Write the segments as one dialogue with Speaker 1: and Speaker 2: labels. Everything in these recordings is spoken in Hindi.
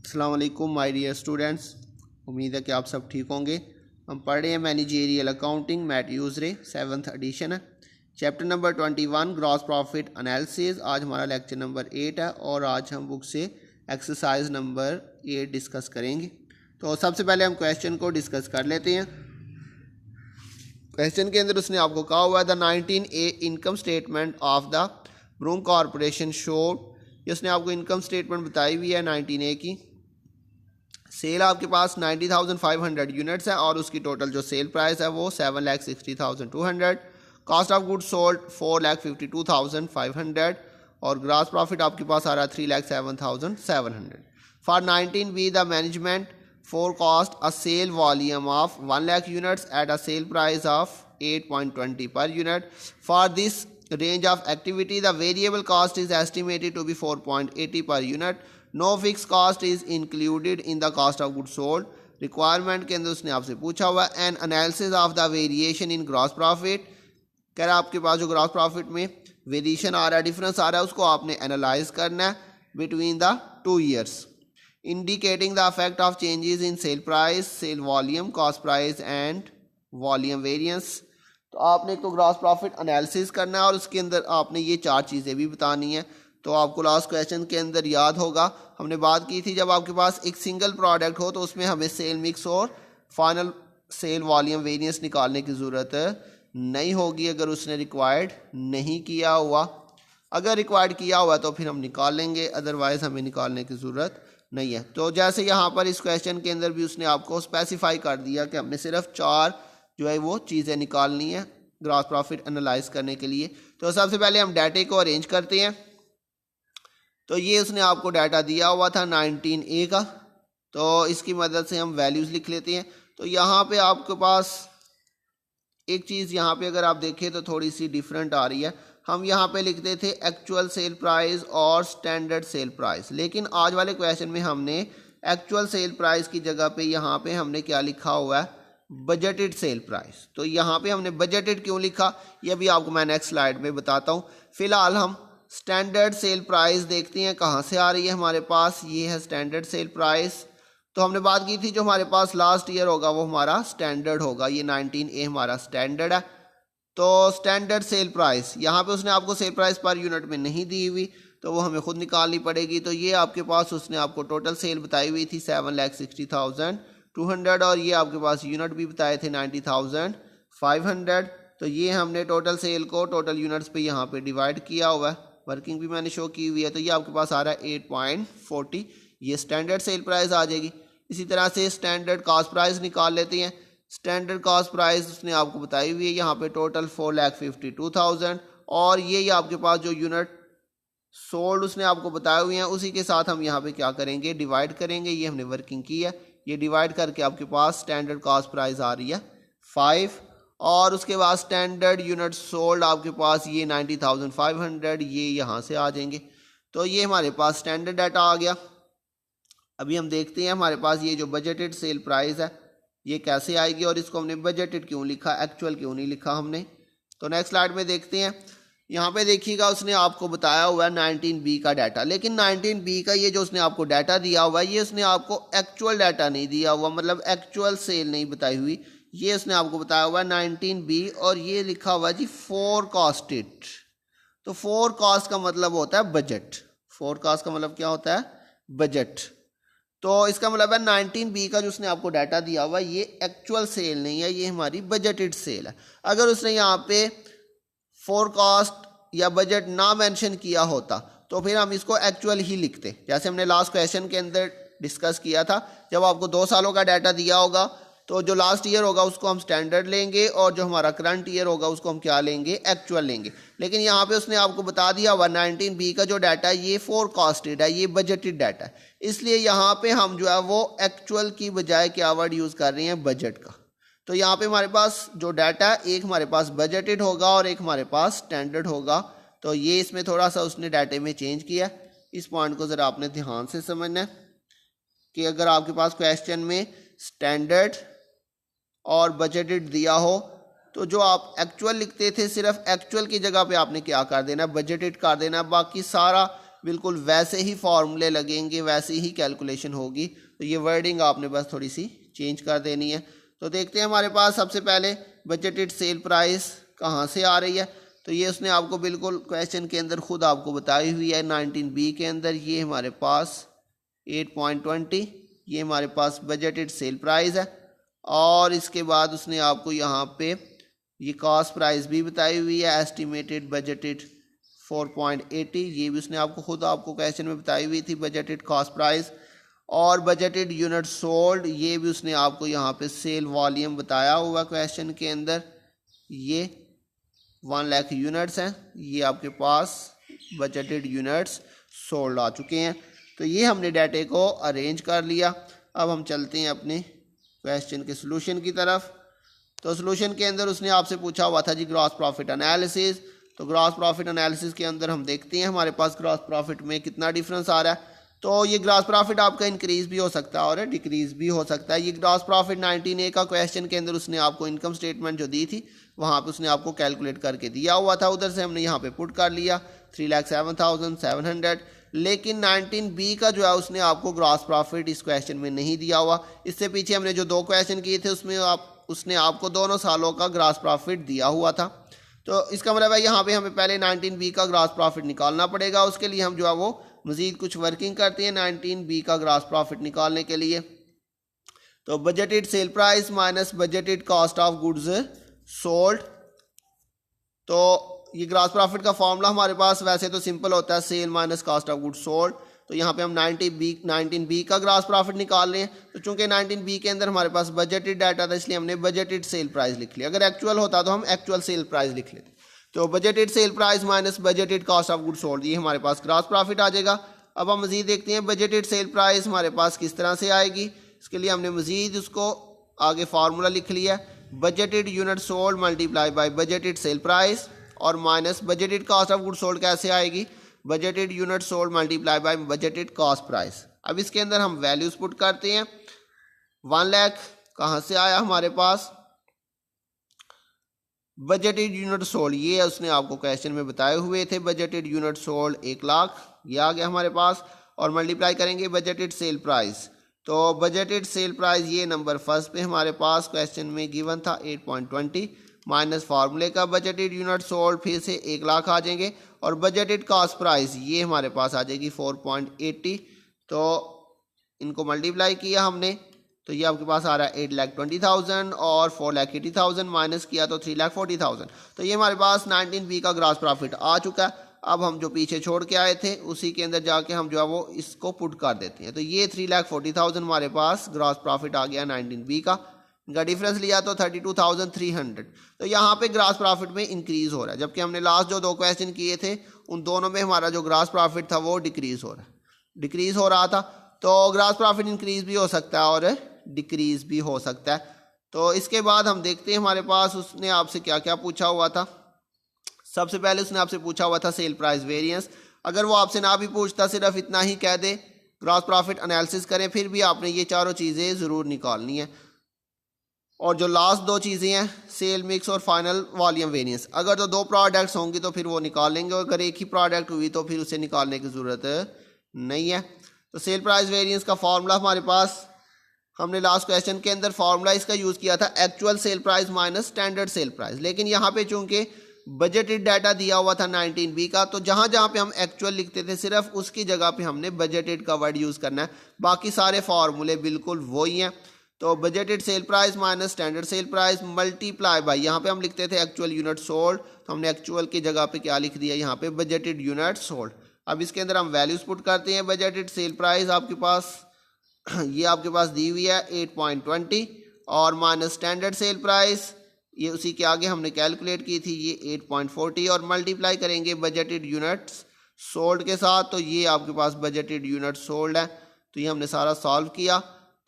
Speaker 1: अस्सलाम वालेकुम माय डियर स्टूडेंट्स, उम्मीद है कि आप सब ठीक होंगे। हम पढ़ रहे हैं managerial accounting Matz Usry 7th edition है, chapter number 21 gross profit analysis. आज हमारा लेक्चर नंबर 8 है और आज हम बुक से एक्सरसाइज नंबर 8 डिस्कस करेंगे। तो सबसे पहले हम क्वेश्चन को डिस्कस कर लेते हैं। क्वेश्चन के अंदर उसने आपको कहा हुआ है the 19A income statement of the Broom Corporation showed. ये उसने आपको इनकम स्टेटमेंट बताई हुई है 19A की। सेल आपके पास 90,500 यूनिट्स है और उसकी टोटल जो सेल प्राइस है वो 7,60,200। कॉस्ट ऑफ गुड्स सोल्ड 4,52,500 और ग्रॉस प्रॉफिट आपके पास आ रहा है 3,07,700। For 19B the management forecast a sale volume of 1 lakh units at a sale price of 8.20 per unit. For this range of activity, the variable cost is estimated to be 4.80 per unit. No fixed cost is included in the cost of goods sold. Requirement के अंदर उसने आपसे पूछा हुआ an analysis of the variation in gross profit। कह रहा है आपके पास जो ग्रॉस प्रॉफिट में वेरिएशन आ रहा है, डिफरेंस आ रहा है, उसको आपने एनालाइज करना है between the 2 years, indicating the effect of changes in sale price, sale volume, cost price and volume variance। तो आपने एक तो ग्रॉस प्रॉफिट एनालिसिस करना है और उसके अंदर आपने ये 4 चीज़ें भी बतानी है। तो आपको लास्ट क्वेश्चन के अंदर याद होगा हमने बात की थी, जब आपके पास एक सिंगल प्रोडक्ट हो तो उसमें हमें सेल मिक्स और फाइनल सेल वॉल्यूम वेरिएंस निकालने की ज़रूरत नहीं होगी अगर उसने रिक्वायर्ड नहीं किया हुआ। अगर रिक्वायर्ड किया हुआ तो फिर हम निकाल लेंगे, अदरवाइज़ हमें निकालने की ज़रूरत नहीं है। तो जैसे यहाँ पर इस क्वेश्चन के अंदर भी उसने आपको स्पेसिफाई कर दिया कि हमने सिर्फ 4 जो है वो चीज़ें निकालनी है ग्रॉस प्रॉफिट एनालाइज करने के लिए। तो सबसे पहले हम डाटे को अरेंज करते हैं। तो ये उसने आपको डाटा दिया हुआ था 19A का, तो इसकी मदद से हम वैल्यूज़ लिख लेते हैं। तो यहाँ पे आपके पास एक चीज़ यहाँ पे अगर आप देखें तो थोड़ी सी डिफरेंट आ रही है। हम यहाँ पे लिखते थे एक्चुअल सेल प्राइस और स्टैंडर्ड सेल प्राइस, लेकिन आज वाले क्वेश्चन में हमने एक्चुअल सेल प्राइस की जगह पे यहाँ पे हमने क्या लिखा हुआ है, बजटेड सेल प्राइस। तो यहाँ पे हमने बजटेड क्यों लिखा ये भी आपको मैं नेक्स्ट स्लाइड में बताता हूँ। फिलहाल हम स्टैंडर्ड सेल प्राइस देखते हैं कहाँ से आ रही है हमारे पास। ये है स्टैंडर्ड सेल प्राइस। तो हमने बात की थी जो हमारे पास लास्ट ईयर होगा वो हमारा स्टैंडर्ड होगा। ये 19A हमारा स्टैंडर्ड है। तो स्टैंडर्ड सेल प्राइस यहाँ पे उसने आपको सेल प्राइस पर यूनिट में नहीं दी हुई, तो वो हमें खुद निकालनी पड़ेगी। तो ये आपके पास उसने आपको टोटल सेल बताई हुई थी 7,60,200 और ये आपके पास यूनिट भी बताए थे 90,500। तो ये हमने टोटल सेल को टोटल यूनिट्स पे यहाँ पे डिवाइड किया हुआ है, वर्किंग भी मैंने शो की हुई है। तो ये आपके पास आ रहा है 8.40, ये स्टैंडर्ड सेल प्राइस आ जाएगी। इसी तरह से स्टैंडर्ड कॉस्ट प्राइस निकाल लेते हैं। स्टैंडर्ड कॉस्ट प्राइस उसने आपको बताई हुई है यहाँ पे टोटल 4,52,000 और ये आपके पास जो यूनिट सोल्ड उसने आपको बताए हुए हैं उसी के साथ हम यहाँ पे क्या करेंगे, डिवाइड करेंगे। ये हमने वर्किंग की है, ये डिवाइड करके आपके पास स्टैंडर्ड कॉस्ट प्राइस आ रही है 5 और उसके बाद स्टैंडर्ड यूनिट सोल्ड आपके पास ये 90,500, ये यहाँ से आ जाएंगे। तो ये हमारे पास स्टैंडर्ड डाटा आ गया। अभी हम देखते हैं हमारे पास ये जो बजटेड सेल प्राइस है ये कैसे आएगी और इसको हमने बजटेड क्यों लिखा, एक्चुअल क्यों नहीं लिखा हमने। तो नेक्स्ट स्लाइड में देखते हैं। यहाँ पे देखिएगा उसने आपको बताया हुआ है 19B का डाटा, लेकिन 19B का ये जो उसने आपको डाटा दिया हुआ है ये उसने आपको एक्चुअल डाटा नहीं दिया हुआ, मतलब एक्चुअल सेल नहीं बताई हुई। ये उसने आपको बताया हुआ है 19B और ये लिखा हुआ है जी फोरकास्टेड। तो फोरकास्ट का मतलब होता है बजट। फोरकास्ट का मतलब क्या होता है, बजट। तो इसका मतलब है 19B का जो उसने आपको डाटा दिया हुआ ये एक्चुअल सेल नहीं है, ये हमारी बजटेड सेल है। अगर उसने यहाँ पे फोरकास्ट या बजट ना मेंशन किया होता तो फिर हम इसको एक्चुअल ही लिखते, जैसे हमने लास्ट क्वेश्चन के अंदर डिस्कस किया था। जब आपको 2 सालों का डाटा दिया होगा तो जो लास्ट ईयर होगा उसको हम स्टैंडर्ड लेंगे और जो हमारा करंट ईयर होगा उसको हम क्या लेंगे, एक्चुअल लेंगे। लेकिन यहाँ पे उसने आपको बता दिया हुआ 19B का जो डाटा है ये फोरकास्टेड है, ये बजटेड डाटा है, इसलिए यहाँ पे हम जो है वो एक्चुअल की बजाय क्या वर्ड यूज़ कर रहे हैं, बजट का। तो यहाँ पे हमारे पास जो डाटा है एक हमारे पास बजटेड होगा और एक हमारे पास स्टैंडर्ड होगा। तो ये इसमें थोड़ा सा उसने डाटे में चेंज किया। इस पॉइंट को ज़रा आपने ध्यान से समझना है कि अगर आपके पास क्वेश्चन में स्टैंडर्ड और बजटेड दिया हो तो जो आप एक्चुअल लिखते थे सिर्फ एक्चुअल की जगह पे आपने क्या कर देना, बजटेड कर देना। बाकी सारा बिल्कुल वैसे ही फॉर्मूले लगेंगे, वैसी ही कैलकुलेशन होगी। तो ये वर्डिंग आपने बस थोड़ी सी चेंज कर देनी है। तो देखते हैं हमारे पास सबसे पहले बजटेड सेल प्राइस कहाँ से आ रही है। तो ये उसने आपको बिल्कुल क्वेश्चन के अंदर खुद आपको बताई हुई है 19B के अंदर। ये हमारे पास 8.20 ये हमारे पास बजटेड सेल प्राइस है। और इसके बाद उसने आपको यहाँ पे ये कॉस्ट प्राइस भी बताई हुई है, एस्टिमेटेड बजटेड 4.80 ये भी उसने आपको खुद आपको क्वेश्चन में बताई हुई थी बजटेड कॉस्ट प्राइस। और बजटेड यूनिट सोल्ड ये भी उसने आपको यहाँ पे सेल वॉल्यूम बताया हुआ क्वेश्चन के अंदर। ये 1 लाख यूनिट्स हैं, ये आपके पास बजटेड यूनिट्स सोल्ड आ चुके हैं। तो ये हमने डाटे को अरेंज कर लिया। अब हम चलते हैं अपने क्वेश्चन के सॉल्यूशन की तरफ। तो सॉल्यूशन के अंदर उसने आपसे पूछा हुआ था जी ग्रॉस प्रॉफिट एनालिसिस। तो ग्रॉस प्रॉफिट एनालिसिस के अंदर हम देखते हैं हमारे पास ग्रॉस प्रॉफिट में कितना डिफरेंस आ रहा है। तो ये ग्रॉस प्रॉफिट आपका इंक्रीज भी हो सकता है और डिक्रीज भी हो सकता है। ये ग्रॉस प्रॉफिट 19A का क्वेश्चन के अंदर उसने आपको इनकम स्टेटमेंट जो दी थी वहाँ पे उसने आपको कैलकुलेट करके दिया हुआ था, उधर से हमने यहाँ पे पुट कर लिया 3,07,700। लेकिन 19B का जो है उसने आपको ग्रॉस प्रॉफिट इस क्वेश्चन में नहीं दिया हुआ। इससे पीछे हमने जो 2 क्वेश्चन किए थे उसमें उसने आपको दोनों सालों का ग्रॉस प्रॉफिट दिया हुआ था। तो इसका मतलब है यहाँ पे हमें पहले 19B का ग्रॉस प्रॉफिट निकालना पड़ेगा। उसके लिए हम जो है वो मज़ीद कुछ वर्किंग करते हैं 19B का ग्रॉस प्रॉफिट निकालने के लिए। तो budgeted sale price minus budgeted cost of goods sold. तो ये ग्रॉस प्रॉफिट का फॉर्मूला हमारे पास वैसे तो सिंपल होता है, sale minus cost of goods sold. तो यहाँ पे हम 19B का ग्रॉस प्रॉफिट निकाल रहे हैं। तो चूंकि 19B के अंदर हमारे पास बजटेड डाटा था इसलिए हमने बजटेड सेल प्राइस लिख लिया। अगर एक्चुअल होता तो हम एक्चुअल सेल प्राइस लिख लेते। तो budgeted sale price minus budgeted cost of goods sold ये हमारे पास ग्रॉस प्रॉफिट आ जाएगा। अब हम मज़ीद देखते हैं बजटेड सेल प्राइस हमारे पास किस तरह से आएगी। इसके लिए हमने मज़ीद उसको आगे फार्मूला लिख लिया, budgeted unit sold multiply by budgeted sale price और minus budgeted cost of goods sold कैसे आएगी, budgeted unit sold multiply by budgeted cost price. अब इसके अंदर हम वैल्यूज पुट करते हैं। 1 लाख कहाँ से आया हमारे पास, बजटेड यूनिट सोल्ड ये उसने आपको क्वेश्चन में बताए हुए थे, बजटेड यूनिट सोल्ड 1 लाख ये आ गया हमारे पास। और मल्टीप्लाई करेंगे बजटेड सेल प्राइस। तो बजटेड सेल प्राइस ये नंबर फर्स्ट पे हमारे पास क्वेश्चन में गिवन था 8.20 माइनस फार्मूले का बजटेड यूनिट सोल्ड फिर से 1 लाख आ जाएंगे और बजटेड कॉस्ट प्राइस ये हमारे पास आ जाएगी 4.80। तो इनको मल्टीप्लाई किया हमने तो ये आपके पास आ रहा है 8,20,000 और 4,80,000 माइनस किया तो 3,40,000। तो ये हमारे पास 19B का ग्रॉस प्रॉफिट आ चुका है। अब हम जो पीछे छोड़ के आए थे उसी के अंदर जाके हम जो है वो इसको पुट कर देते हैं। तो ये 3,40,000 हमारे पास ग्रॉस प्रॉफिट आ गया 19B का। इनका डिफरेंस लिया तो 32,300। तो यहाँ पे ग्रॉस प्रॉफिट में इंक्रीज हो रहा है, जबकि हमने लास्ट जो 2 क्वेश्चन किए थे उन दोनों में हमारा जो ग्रॉस प्रॉफिट था वो डिक्रीज हो रहा था। तो ग्रॉस प्रॉफिट इंक्रीज भी हो सकता है और डिक्रीज भी हो सकता है। तो इसके बाद हम देखते हैं हमारे पास उसने आपसे क्या क्या पूछा हुआ था। सबसे पहले उसने आपसे पूछा हुआ था सेल प्राइस वेरिएंस। अगर वो आपसे ना भी पूछता, सिर्फ इतना ही कह दे ग्रॉस प्रॉफिट एनालिसिस करें, फिर भी आपने ये चारों चीज़ें ज़रूर निकालनी है। और जो लास्ट 2 चीज़ें हैं सेल मिक्स और फाइनल वॉल्यूम वेरिएंस, अगर तो 2 प्रोडक्ट्स होंगी तो फिर वो निकाल लेंगे, और अगर एक ही प्रोडक्ट हुई तो फिर उसे निकालने की ज़रूरत नहीं है। तो सेल प्राइस वेरिएंस का फॉर्मूला हमारे पास हमने लास्ट क्वेश्चन के अंदर फॉर्मूला इसका यूज़ किया था actual sale price minus standard sale price. लेकिन यहाँ पे चूंकि बजटेड डाटा दिया हुआ था 19B का, तो जहाँ जहाँ पे हम एक्चुअल लिखते थे सिर्फ उसकी जगह पे हमने बजटेड का वर्ड यूज़ करना है, बाकी सारे फार्मूले बिल्कुल वही हैं। तो budgeted sale price minus standard sale price multiply by, यहाँ पे हम लिखते थे एक्चुअल यूनिट सोल्ड, तो हमने एक्चुअल की जगह पे क्या लिख दिया यहाँ पे बजटेड यूनिट सोल्ड। अब इसके अंदर हम वैल्यूज पुट करते हैं। बजटेड सेल प्राइस आपके पास ये आपके पास दी हुई है 8.20 और माइनस स्टैंडर्ड सेल प्राइस ये उसी के आगे हमने कैलकुलेट की थी ये 8.40 और मल्टीप्लाई करेंगे बजटेड यूनिट्स सोल्ड के साथ। तो ये आपके पास बजटेड यूनिट सोल्ड है। तो ये हमने सारा सॉल्व किया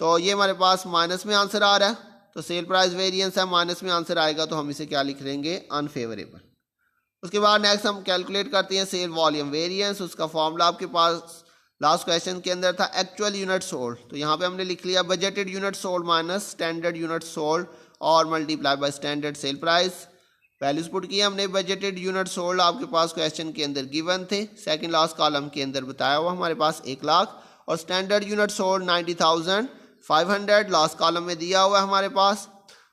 Speaker 1: तो ये हमारे पास माइनस में आंसर आ रहा है। तो सेल प्राइस वेरिएंस है, माइनस में आंसर आएगा तो हम इसे क्या लिख लेंगे, अनफेवरेबल। उसके बाद नेक्स्ट हम कैलकुलेट करते हैं सेल वॉल्यूम वेरिएंस। उसका फॉर्मूला आपके पास लास्ट क्वेश्चन के अंदर था एक्चुअल यूनिट सोल्ड, तो यहाँ पे हमने लिख लिया budgeted unit sold minus standard unit sold और multiply by standard sale price. Values put किए हमने। बजटेड यूनिट सोल्ड आपके पास क्वेश्चन के अंदर गिवन थे, सेकंड लास्ट कॉलम के अंदर बताया हुआ हमारे पास 1 लाख, और standard unit sold 90,500 last column में दिया हुआ है हमारे पास,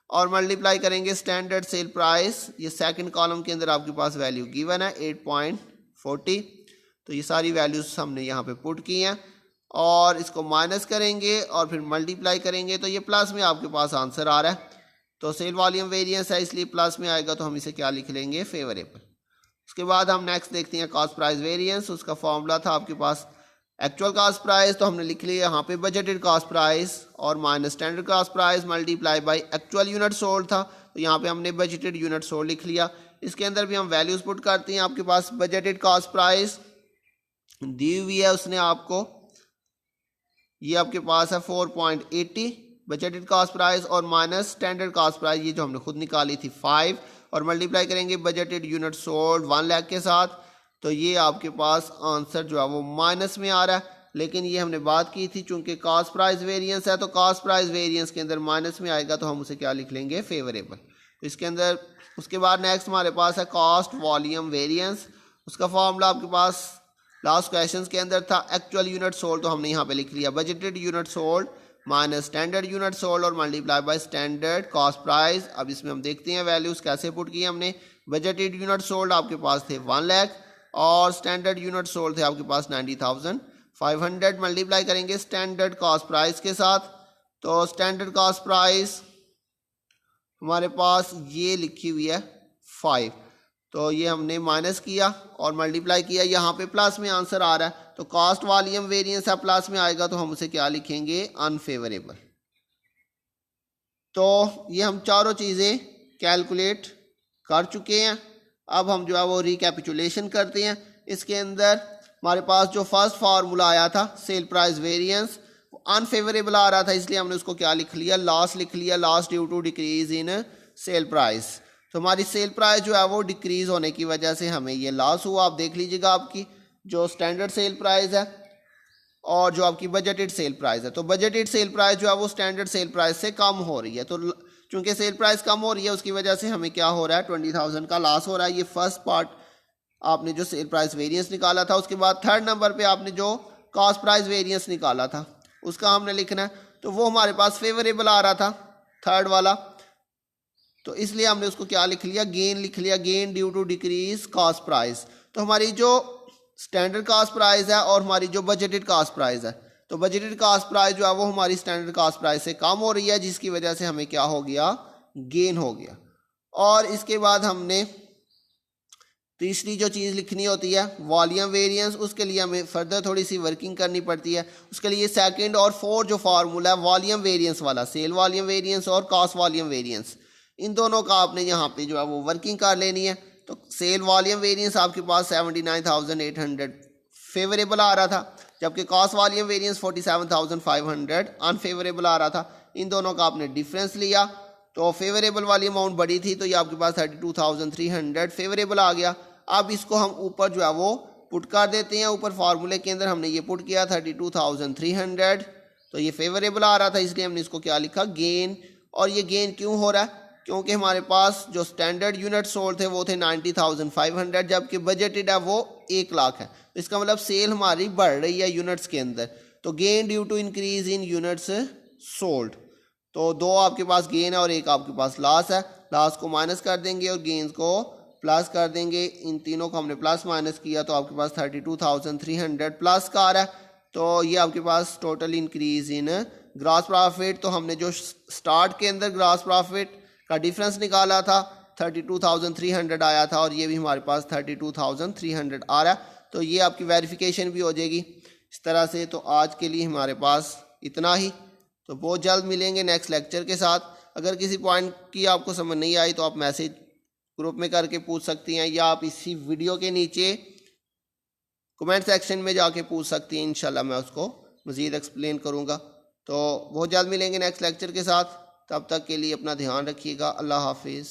Speaker 1: और मल्टीप्लाई करेंगे स्टैंडर्ड सेल प्राइस, ये सेकंड कॉलम के अंदर आपके पास वैल्यू गिवन है 8.40। तो ये सारी वैल्यूज हमने यहाँ पे पुट की हैं, और इसको माइनस करेंगे और फिर मल्टीप्लाई करेंगे तो ये प्लस में आपके पास आंसर आ रहा है। तो सेल वॉल्यूम वेरिएंस है इसलिए प्लस में आएगा, तो हम इसे क्या लिख लेंगे, फेवरेबल। उसके बाद हम नेक्स्ट देखते हैं कॉस्ट प्राइस वेरिएंस। उसका फॉर्मूला था आपके पास एक्चुअल कॉस्ट प्राइस, तो हमने लिख लिया यहाँ पे बजटेड कॉस्ट प्राइस और minus standard cost price multiply by actual unit sold था, तो यहाँ पे हमने बजटेड यूनिट सोल्ड लिख लिया। इसके अंदर भी हम वैल्यूज पुट करते हैं। आपके पास बजटेड कॉस्ट प्राइस दी हुई है उसने आपको, ये आपके पास है 4.80 बजटेड कॉस्ट प्राइस, और माइनस स्टैंडर्ड कॉस्ट प्राइस ये जो हमने खुद निकाली थी 5, और मल्टीप्लाई करेंगे बजटेड यूनिट सोल्ड 1 लाख के साथ, तो ये आपके पास आंसर जो है वो माइनस में आ रहा है। लेकिन ये हमने बात की थी चूंकि कॉस्ट प्राइस वेरिएंस है, तो कॉस्ट प्राइस वेरिएंस के अंदर माइनस में आएगा, तो हम उसे क्या लिख लेंगे, फेवरेबल। तो इसके अंदर उसके बाद नेक्स्ट हमारे पास है कॉस्ट वॉल्यूम वेरिएंस। उसका फॉर्मूला आपके पास लास्ट क्वेश्चन के अंदर था एक्चुअल यूनिट सोल्ड, तो हमने यहाँ पे लिख लिया budgeted unit sold minus standard unit sold और multiply by standard cost price. अब इसमें हम देखते हैं वैल्यूज कैसे पुट किए हमने। बजटेड यूनिट सोल्ड आपके पास थे 1 लाख, और स्टैंडर्ड यूनिट सोल्ड थे आपके पास 90,500, मल्टीप्लाई करेंगे स्टैंडर्ड कॉस्ट प्राइस के साथ, तो स्टैंडर्ड कॉस्ट प्राइस हमारे पास ये लिखी हुई है 5, तो ये हमने माइनस किया और मल्टीप्लाई किया, यहाँ पे प्लस में आंसर आ रहा है, तो कॉस्ट वॉल्यूम वेरिएंस है प्लस में आएगा, तो हम उसे क्या लिखेंगे, अनफेवरेबल। तो ये हम चारों चीज़ें कैलकुलेट कर चुके हैं। अब हम जो है वो रिकैपिचुलेशन करते हैं। इसके अंदर हमारे पास जो फर्स्ट फार्मूला आया था सेल प्राइस वेरिएंस अनफेवरेबल आ रहा था, इसलिए हमने उसको क्या लिख लिया, लॉस लिख लिया, loss due to decrease in sale price. तो हमारी सेल प्राइस जो है वो डिक्रीज होने की वजह से हमें ये लॉस हुआ। आप देख लीजिएगा आपकी जो स्टैंडर्ड सेल प्राइस है और जो आपकी बजटेड सेल प्राइस है, तो बजटेड सेल प्राइस जो है वो स्टैंडर्ड सेल प्राइस से कम हो रही है, तो चूंकि सेल प्राइस कम हो रही है उसकी वजह से हमें क्या हो रहा है, 20,000 का लॉस हो रहा है। ये फर्स्ट पार्ट आपने जो सेल प्राइस वेरिएंस निकाला था। उसके बाद थर्ड नंबर पे आपने जो कॉस्ट प्राइस वेरिएंस निकाला था उसका हमने लिखना है, तो वो हमारे पास फेवरेबल आ रहा था थर्ड वाला, तो इसलिए हमने उसको क्या लिख लिया, गेन लिख लिया, gain due to decrease cost price. तो हमारी जो स्टैंडर्ड कॉस्ट प्राइस है और हमारी जो बजटेड कॉस्ट प्राइस है, तो बजटेड कॉस्ट प्राइस जो है वो हमारी स्टैंडर्ड कॉस्ट प्राइस से कम हो रही है, जिसकी वजह से हमें क्या हो गया, गेन हो गया। और इसके बाद हमने तीसरी जो चीज़ लिखनी होती है वॉल्यूम वेरिएंस, उसके लिए हमें फर्दर थोड़ी सी वर्किंग करनी पड़ती है। उसके लिए सेकंड और फोर्थ जो फार्मूला है वॉल्यूम वेरिएंस वाला, सेल वॉल्यूम वेरिएंस और कॉस्ट वॉल्यूम वेरिएंस, इन दोनों का आपने यहाँ पे जो है वो वर्किंग कर लेनी है। तो सेल वॉल्यूम वेरिएंस आपके पास 79,800 फेवरेबल आ रहा था, जबकि कॉस्ट वॉल्यूम वेरिएंस 47,500 अनफेवरेबल आ रहा था। इन दोनों का आपने डिफरेंस लिया, तो फेवरेबल वाली अमाउंट बड़ी थी, तो ये आपके पास 32,300 फेवरेबल आ गया। अब इसको हम ऊपर जो है वो पुट कर देते हैं। ऊपर फार्मूले के अंदर हमने ये पुट किया 32,300, तो ये फेवरेबल आ रहा था, इसलिए हमने इसको क्या लिखा, गेन। और ये गेन क्यों हो रहा है, क्योंकि हमारे पास जो स्टैंडर्ड यूनिट सोल्ड थे वो थे 90,500, जबकि बजटेड है वो 1 लाख है। तो इसका मतलब सेल हमारी बढ़ रही है यूनिट्स के अंदर, तो gain due to increase in units sold. तो 2 आपके पास गेन है और 1 आपके पास लॉस है। लॉस को माइनस कर देंगे और गेन्स को प्लस कर देंगे। इन तीनों को हमने प्लस माइनस किया तो आपके पास 32,300 प्लस का आ रहा है। तो ये आपके पास total increase in gross profit. तो हमने जो स्टार्ट के अंदर ग्रॉस प्रॉफिट का डिफरेंस निकाला था 32,300 आया था, और ये भी हमारे पास 32,300 आ रहा है। तो ये आपकी वेरिफिकेशन भी हो जाएगी इस तरह से। तो आज के लिए हमारे पास इतना ही, तो बहुत जल्द मिलेंगे नेक्स्ट लेक्चर के साथ। अगर किसी पॉइंट की आपको समझ नहीं आई तो आप मैसेज ग्रुप में करके पूछ सकती हैं, या आप इसी वीडियो के नीचे कमेंट सेक्शन में जाके पूछ सकती हैं। इंशाल्लाह मैं उसको मज़ीद एक्सप्लेन करूँगा। तो बहुत जल्द मिलेंगे नेक्स्ट लेक्चर के साथ, तब तक के लिए अपना ध्यान रखिएगा। अल्लाह हाफिज़।